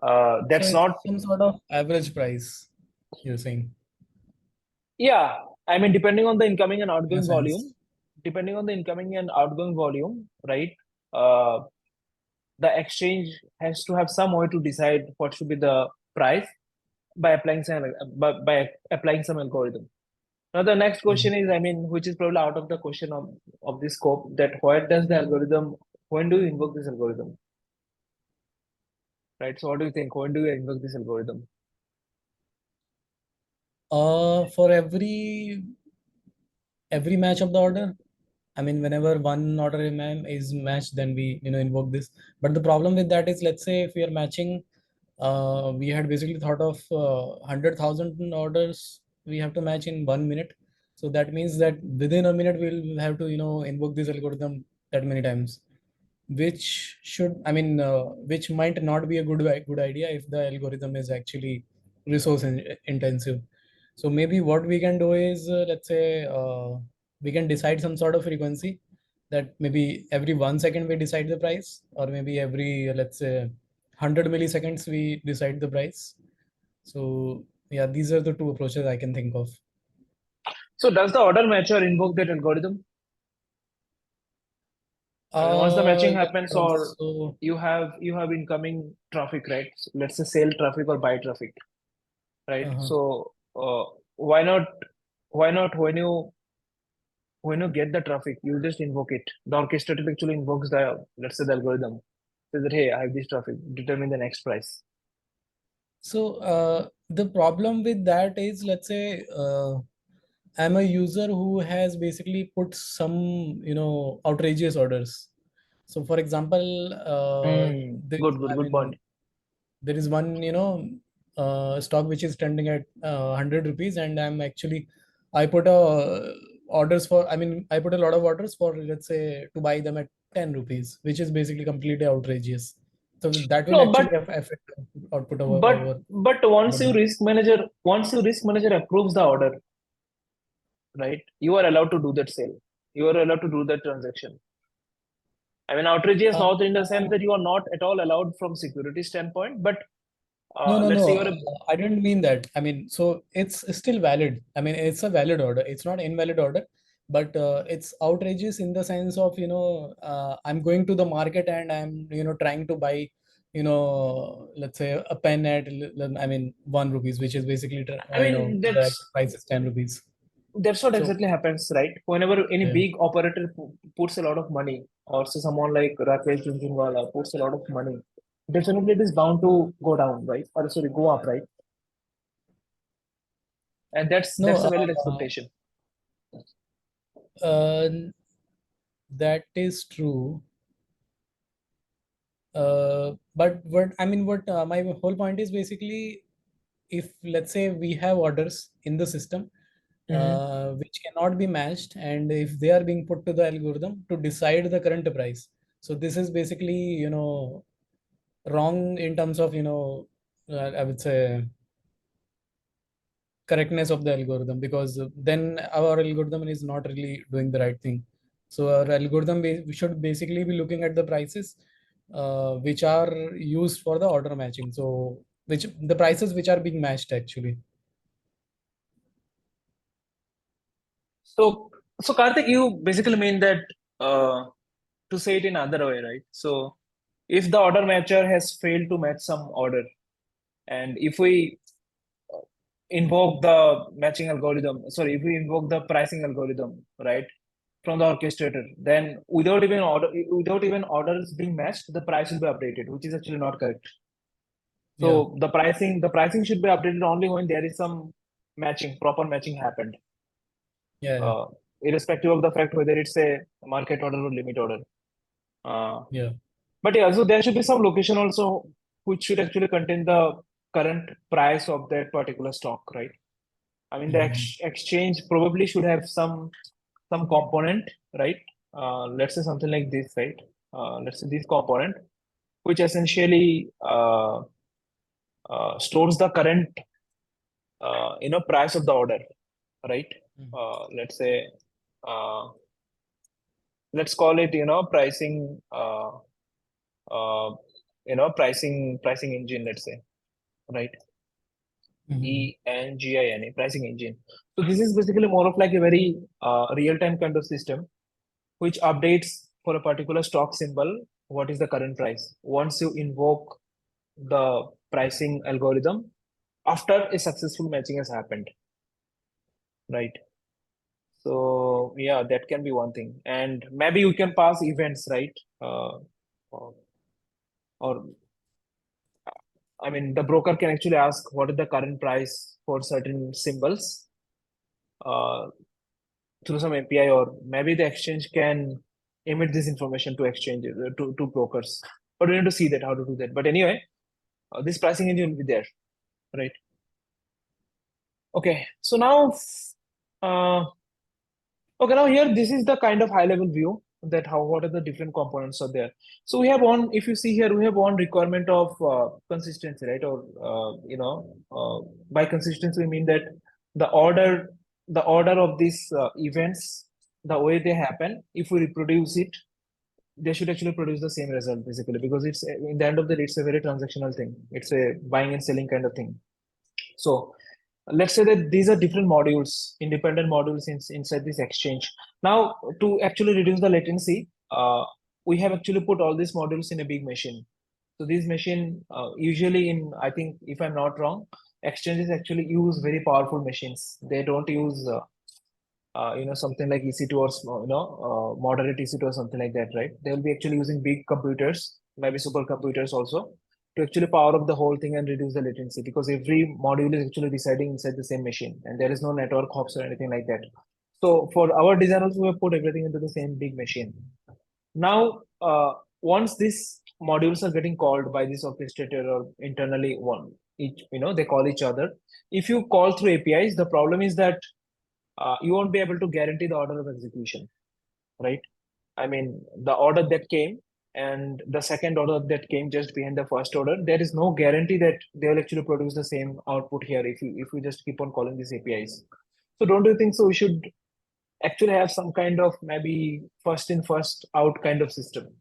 Speaker 1: So
Speaker 2: That's
Speaker 1: it's
Speaker 2: not.
Speaker 1: some sort of average price, you're saying,
Speaker 2: Yeah, I mean,
Speaker 1: in a sense.
Speaker 2: depending on the incoming and outgoing volume, right? Uh, the exchange has to have some way to decide what should be the price by applying some algorithm. Now, the next
Speaker 1: Mhm.
Speaker 2: question is, I mean, which is probably out of the question of this scope, that where does the algorithm, when do you invoke this algorithm, right? So, what do you think? When do you invoke this algorithm?
Speaker 1: For every every match of the order. I mean, whenever one order is matched, then we invoke this. But the problem with that is, let's say if we are matching, we had basically thought of 100,000 orders we have to match in 1 minute. So that means that within a minute we'll have to invoke this algorithm that many times, which should I mean which might not be a good idea if the algorithm is actually intensive. So maybe what we can do is, let's say, we can decide some sort of frequency, that maybe every 1 second we decide the price, or maybe every, let's say, 100 milliseconds we decide the price. So yeah, these are the two approaches I can think of.
Speaker 2: So does the order matcher invoke that algorithm? I mean, once the matching
Speaker 1: Yeah,
Speaker 2: happens, or
Speaker 1: also.
Speaker 2: you have incoming traffic, right? So let's say sell traffic or buy traffic, right?
Speaker 1: Uh-huh.
Speaker 2: So why not when you get the traffic, you just invoke it. The orchestrator actually invokes the, let's say, the algorithm. Says that, hey, I have this traffic, determine the next price.
Speaker 1: So the problem with that is, let's say, I'm a user who has basically put some, outrageous orders. So, for example,
Speaker 2: Good, good,
Speaker 1: I
Speaker 2: good point.
Speaker 1: mean, there is one, stock which is trending at 100 rupees, and I put I put a lot of orders for, let's say, to buy them at 10 rupees, which is basically completely outrageous. So that will
Speaker 2: No,
Speaker 1: actually affect output of our
Speaker 2: but once
Speaker 1: order.
Speaker 2: your risk manager approves the order, right? You are allowed to do that sale. You are allowed to do that transaction. I mean, outrageous
Speaker 1: Uh,
Speaker 2: not in the sense that you are not at all allowed from security standpoint, but
Speaker 1: No, no,
Speaker 2: let's say
Speaker 1: no.
Speaker 2: you're a
Speaker 1: I didn't mean that. I mean, so it's still valid. I mean, it's a valid order. It's not invalid order, but it's outrageous in the sense of, I'm going to the market and I'm, trying to buy, let's say a pen at, I mean, 1 rupees, which is basically,
Speaker 2: I mean
Speaker 1: the actual price is 10 rupees.
Speaker 2: that's what
Speaker 1: So,
Speaker 2: exactly happens, right? Whenever any
Speaker 1: yeah.
Speaker 2: big operator puts a lot of money, or say someone like Rakesh Jhunjhunwala puts a lot of money, definitely it is bound to go down, right? Or sorry, go up, right? And that's
Speaker 1: No,
Speaker 2: that's a valid expectation.
Speaker 1: uh, that is true. But what I mean, what my whole point is basically, if let's say we have orders in the system
Speaker 2: Hmm.
Speaker 1: which cannot be matched, and if they are being put to the algorithm to decide the current price, so this is basically, wrong in terms of, I would say, correctness of the algorithm, because then our algorithm is not really doing the right thing. So our algorithm we should basically be looking at the prices which are used for the order matching, so which the prices which are being matched actually.
Speaker 2: So, so Karthik, you basically mean that uh, to say it in other way, right? So, if the order matcher has failed to match some order, and if we invoke the matching algorithm, sorry, if we invoke the pricing algorithm, right, from the orchestrator, then without even orders being matched, the price will be updated, which is actually not correct.
Speaker 1: Yeah,
Speaker 2: So the pricing should be updated only when there is some proper matching happened,
Speaker 1: yeah, yeah,
Speaker 2: uh, irrespective of the fact whether it's a market order or limit order. Uh,
Speaker 1: yeah.
Speaker 2: but yeah, so there should be some location also which should actually contain the current price of that particular stock, right? I mean, the
Speaker 1: Mhm.
Speaker 2: exchange probably should have some component, right? Let's say something like this, right? Let's say this component, which essentially stores the current price of the order, right?
Speaker 1: Mhm.
Speaker 2: Let's say uh, let's call it pricing uh, pricing engine, let's say, right?
Speaker 1: Mhm.
Speaker 2: ENGINE, pricing engine. So this is basically more of like a very real-time kind of system which updates for a particular stock symbol what is the current price once you invoke the pricing algorithm after a successful matching has happened, right? So yeah, that can be one thing, and maybe you can pass events, right? Or, or I mean, the broker can actually ask what is the current price for certain symbols. Uh, through some API, or maybe the exchange can emit this information to exchange to brokers. But we need to see that how to do that. But anyway, this pricing engine will be there, right? Okay, so now, uh, okay, now here this is the kind of high level view that how what are the different components are there. So we have one, if you see here, we have one requirement of consistency, right? Or by consistency we mean that the order the order of these events, the way they happen, if we reproduce it, they should actually produce the same result basically, because it's in the end of the day it's a very transactional thing. It's a buying and selling kind of thing. So let's say that these are different modules, independent modules inside this exchange. Now, to actually reduce the latency, we have actually put all these modules in a big machine. So this machine, usually in, I think, if I'm not wrong, exchanges actually use very powerful machines. They don't use, something like EC2 or moderate EC2 or something like that, right? They will be actually using big computers, maybe supercomputers also, to actually power up the whole thing and reduce the latency, because every module is actually residing inside the same machine and there is no network hops or anything like that. So for our designers, we have put everything into the same big machine. Now, once these modules are getting called by this orchestrator or internally one, each, they call each other. If you call through APIs, the problem is that you won't be able to guarantee the order of execution, right? I mean, the order that came and the second order that came just behind the first order, there is no guarantee that they will actually produce the same output here if we just keep on calling these APIs. So don't you think so? We should actually have some kind of maybe first in, first out kind of system,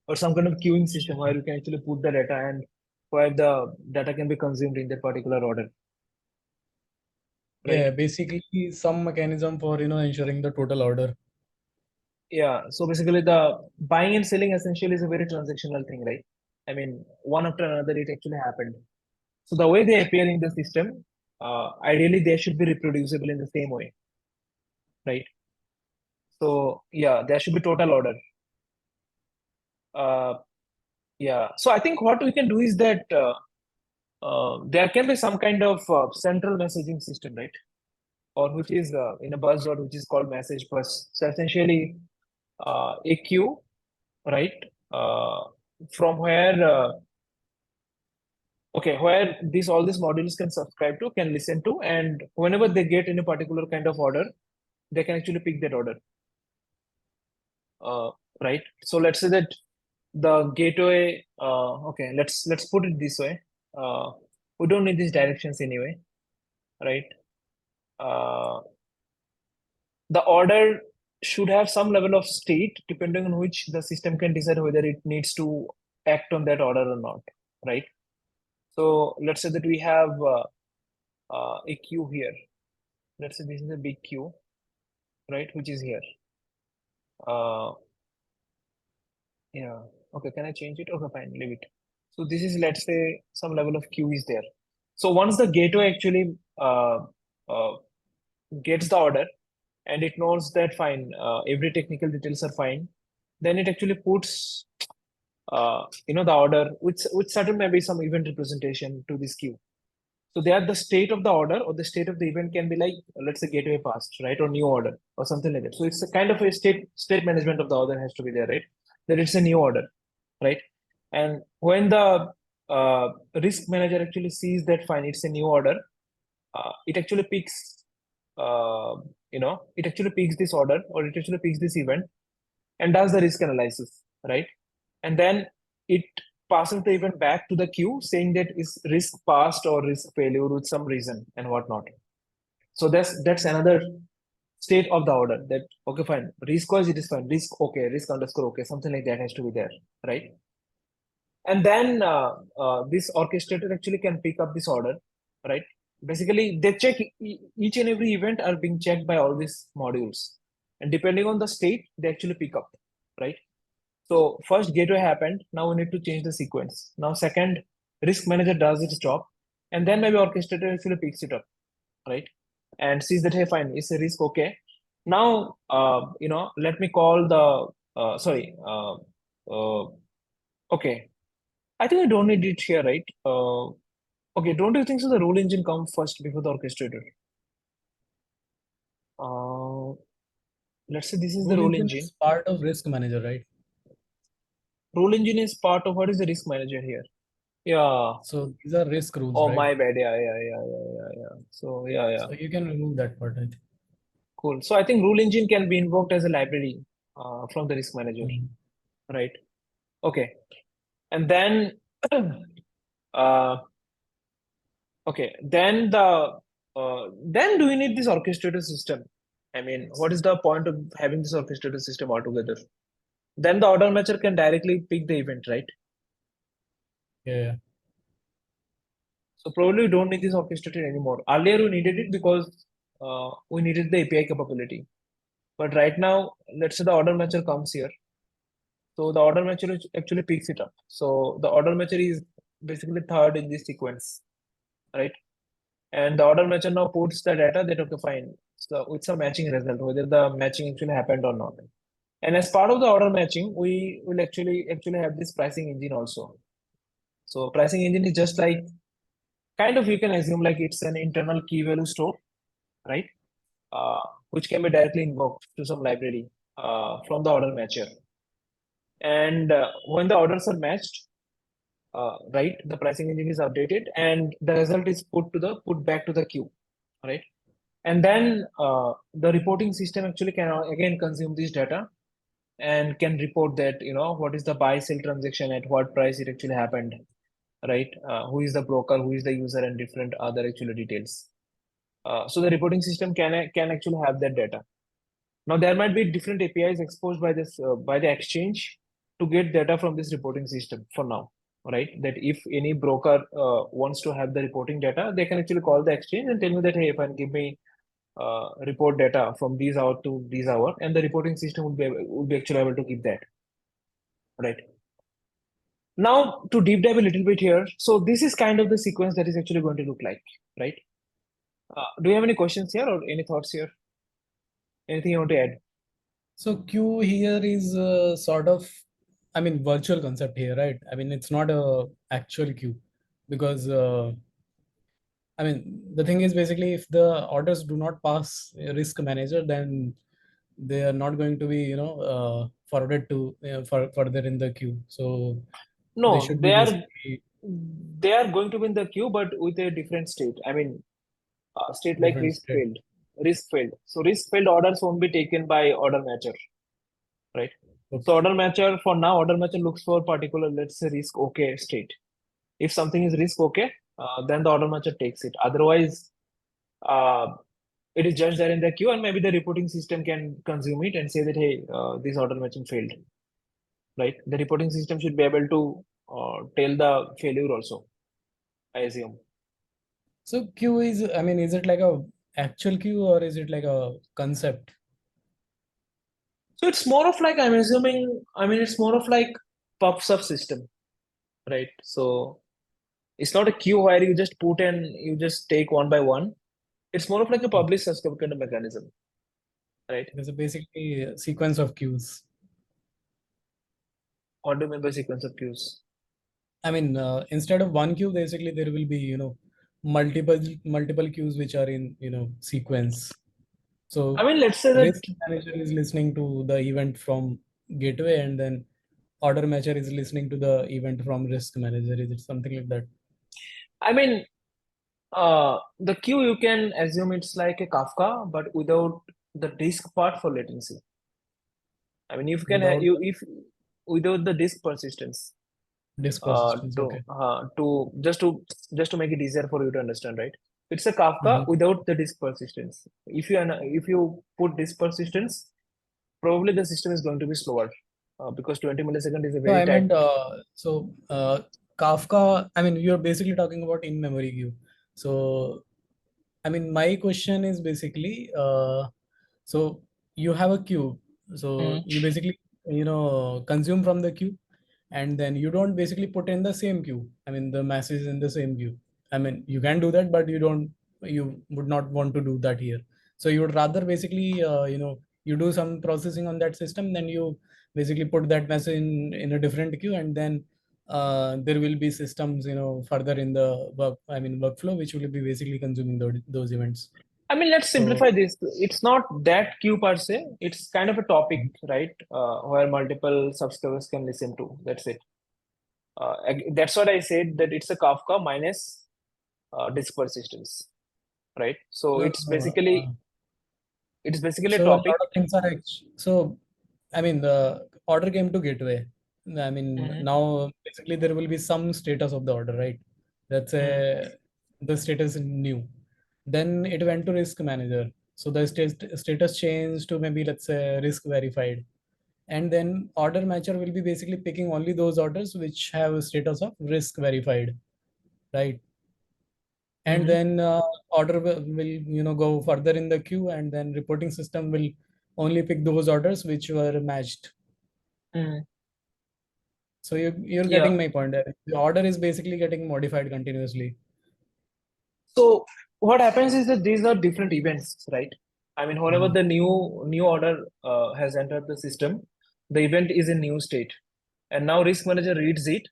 Speaker 2: or some kind of queuing system where you can actually put the data and where the data can be consumed in that particular order,
Speaker 1: Yeah,
Speaker 2: right?
Speaker 1: basically some mechanism for ensuring the total order.
Speaker 2: Yeah, so basically the buying and selling essentially is a very transactional thing, right? I mean, one after another, it actually happened. So the way they appear in the system, ideally they should be reproducible in the same way, right? So yeah, there should be total order. Uh, yeah, so I think what we can do is that there can be some kind of central messaging system, right? Or which is in a buzzword, which is called message bus. So essentially, a queue, right? Uh, from where where these all these modules can subscribe to, can listen to, and whenever they get in a particular kind of order, they can actually pick that order, uh, right? So let's say that the gateway, okay, let's put it this way. uh, we don't need these directions anyway, right? uh, the order should have some level of state depending on which the system can decide whether it needs to act on that order or not, right? So let's say that we have a queue here. Let's say this is a big queue, right, which is here. Uh, yeah. Okay, can I change it? Okay, fine, leave it. So this is, let's say, some level of queue is there. So once the gateway actually uh, gets the order and it knows that fine, every technical details are fine, then it actually puts the order with certain maybe some event representation to this queue. So they are the state of the order or the state of the event can be like, let's say, gateway passed, right, or new order or something like that. So it's a kind of a state management of the order has to be there, right? That it's a new order, right? And when the uh, risk manager actually sees that fine, it's a new order, it actually picks, it actually picks this order or it actually picks this event and does the risk analysis, right? And then it passes the event back to the queue saying that is risk passed or risk failure with some reason and whatnot. So that's another state of the order that okay fine, risk wise it is fine, risk okay, risk underscore okay, something like that has to be there, right? And then this orchestrator actually can pick up this order, right? Basically they check each and every event are being checked by all these modules, and depending on the state they actually pick up, right? So first gateway happened. Now we need to change the sequence. Now second, risk manager does its job, and then maybe orchestrator actually picks it up, right? And sees that hey, fine, it's a risk okay. Now let me call the sorry. Okay, I think I don't need it here, right? Okay, don't you think so? The rule engine comes first before the orchestrator. Let's say this is the
Speaker 1: Rule
Speaker 2: rule
Speaker 1: engine
Speaker 2: engine.
Speaker 1: is part of risk manager, right?
Speaker 2: Rule engine is part of what is the risk manager here? Yeah.
Speaker 1: So these are risk rules,
Speaker 2: Oh,
Speaker 1: right?
Speaker 2: my bad. Yeah. So yeah.
Speaker 1: So you can remove that part, I think.
Speaker 2: Cool. So I think rule engine can be invoked as a library from the risk manager,
Speaker 1: Mhm.
Speaker 2: right? Okay. And then, uh, okay, then do you need this orchestrator system? I mean, what is the point of having this orchestrator system altogether? Then the order matcher can directly pick the event, right?
Speaker 1: Yeah.
Speaker 2: So probably we don't need this orchestrator anymore. Earlier we needed it because we needed the API capability. But right now, let's say the order matcher comes here. So the order matcher actually picks it up. So the order matcher is basically third in this sequence, right? And the order matcher now puts the data that, okay, fine. So it's a matching result, whether the matching actually happened or not. And as part of the order matching, we will actually have this pricing engine also. So pricing engine is just like kind of, you can assume like it's an internal key value store, right? Uh, which can be directly invoked to some library from the order matcher. And when the orders are matched, right, the pricing engine is updated and the result is put back to the queue, right? And then the reporting system actually can again consume this data and can report that, what is the buy sell transaction at what price it actually happened, right? Who is the broker, who is the user, and different other actual details. So the reporting system can actually have that data. Now there might be different APIs exposed by this by the exchange to get data from this reporting system for now, right? That if any broker wants to have the reporting data, they can actually call the exchange and tell me that, hey, if I give me report data from these hour to these hour, and the reporting system would be actually able to give that, right? Now to deep dive a little bit here, so this is kind of the sequence that is actually going to look like, right? Do you have any questions here or any thoughts here? Anything you want to add?
Speaker 1: So queue here is sort of, I mean, virtual concept here, right? I mean, it's not a actual queue because I mean, the thing is basically if the orders do not pass a risk manager, then they are not going to be, forwarded to further in the queue. So they
Speaker 2: No,
Speaker 1: should be basically
Speaker 2: they are going to be in the queue, but with a different state. I mean, state like
Speaker 1: different state.
Speaker 2: risk failed. So risk failed orders won't be taken by order matcher, right? So
Speaker 1: Okay.
Speaker 2: order matcher for now, order matcher looks for particular, let's say, risk okay state. If something is risk okay, then the order matcher takes it. Otherwise, uh, it is just there in the queue, and maybe the reporting system can consume it and say that, hey, this order matching failed, right? The reporting system should be able to tell the failure also, I assume.
Speaker 1: So queue is, I mean, is it like a actual queue or is it like a concept?
Speaker 2: So it's more of like, I'm assuming, I mean, it's more of like pops up system, right? So it's not a queue where you just put and you just take one by one. It's more of like a publish subscribe kind of mechanism, right?
Speaker 1: There's a basically a sequence of queues.
Speaker 2: What do you mean by sequence of queues?
Speaker 1: I mean, instead of one queue, basically there will be, multiple queues which are in, sequence.
Speaker 2: I
Speaker 1: So
Speaker 2: mean, let's say that,
Speaker 1: risk manager is listening to the event from gateway, and then order matcher is listening to the event from risk manager. Is it something like that?
Speaker 2: I mean, the queue you can assume it's like a Kafka, but without the disk part for latency. I mean, if you can,
Speaker 1: Without
Speaker 2: you if without the disk persistence,
Speaker 1: disk
Speaker 2: uh,
Speaker 1: persistence.
Speaker 2: to
Speaker 1: Okay.
Speaker 2: to just to make it easier for you to understand, right? It's a Kafka
Speaker 1: Mhm.
Speaker 2: without the disk persistence. If you put disk persistence, probably the system is going to be slower because 20 millisecond is a
Speaker 1: No,
Speaker 2: very
Speaker 1: I
Speaker 2: tight.
Speaker 1: meant Kafka. I mean, you're basically talking about in-memory queue. So, I mean, my question is basically, so you have a queue. So
Speaker 2: Mm.
Speaker 1: you basically, consume from the queue, and then you don't basically put in the same queue. I mean, the masses in the same queue. I mean, you can do that, but you would not want to do that here. So you would rather basically, you do some processing on that system, then you basically put that message in a different queue, and then there will be systems, further in the workflow, which will be basically consuming those events.
Speaker 2: I mean, let's
Speaker 1: So
Speaker 2: simplify this. It's not that queue per se. It's kind of a topic, right? Where multiple subscribers can listen to. That's it. That's what I said, that it's a Kafka minus disk persistence, right? So
Speaker 1: no,
Speaker 2: it's
Speaker 1: no,
Speaker 2: basically a
Speaker 1: so a
Speaker 2: topic.
Speaker 1: lot of things are so I mean the order came to gateway. I mean
Speaker 2: Mhm,
Speaker 1: now basically there will be some status of the order, right? Let's
Speaker 2: mhm,
Speaker 1: say the status is new. Then it went to risk manager. So the status changed to maybe let's say risk verified. And then order matcher will be basically picking only those orders which have a status of risk verified, right? And
Speaker 2: mhm,
Speaker 1: then order will go further in the queue, and then reporting system will only pick those orders which were matched.
Speaker 2: mhm.
Speaker 1: So you're
Speaker 2: Yeah.
Speaker 1: getting my point. The order is basically getting modified continuously.
Speaker 2: So what happens is that these are different events, right? I mean, whenever
Speaker 1: Mhm.
Speaker 2: the new order has entered the system, the event is in new state, and now risk manager reads it.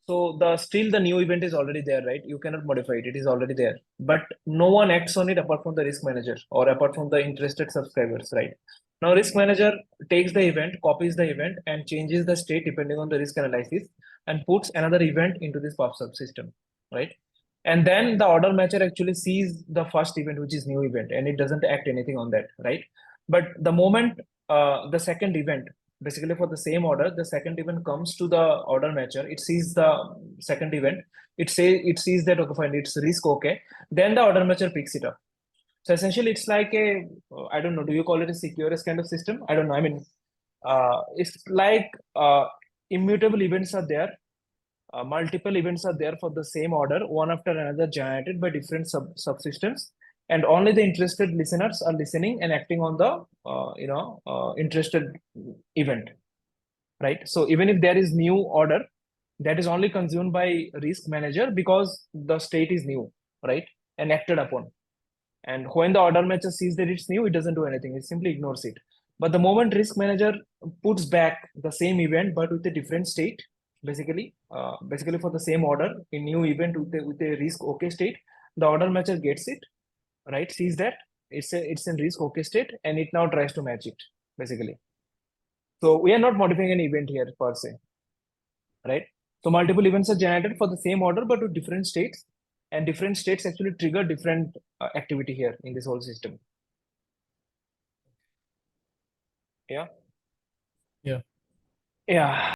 Speaker 2: So the new event is already there, right? You cannot modify it; it is already there. But no one acts on it apart from the risk manager or apart from the interested subscribers, right? Now risk manager takes the event, copies the event, and changes the state depending on the risk analysis, and puts another event into this pub subsystem, right? And then the order matcher actually sees the first event, which is new event, and it doesn't act anything on that, right? But the moment the second event, basically for the same order, the second event comes to the order matcher, it sees the second event, it sees that okay fine, it's risk okay, then the order matcher picks it up. So essentially it's like a I don't know, do you call it a securest kind of system? I don't know. I mean, it's like immutable events are there, multiple events are there for the same order, one after another, generated by different subsystems, and only the interested listeners are listening and acting on the interested event, right? So even if there is new order, that is only consumed by risk manager because the state is new, right, and acted upon. And when the order matcher sees that it's new, it doesn't do anything. It simply ignores it. But the moment risk manager puts back the same event but with a different state, basically for the same order in new event with a risk okay state, the order matcher gets it, right? Sees that it's in risk okay state, and it now tries to match it, basically. So we are not modifying an event here per se, right? So multiple events are generated for the same order but with different states, and different states actually trigger different activity here in this whole system. Yeah.
Speaker 1: Yeah.
Speaker 2: Yeah.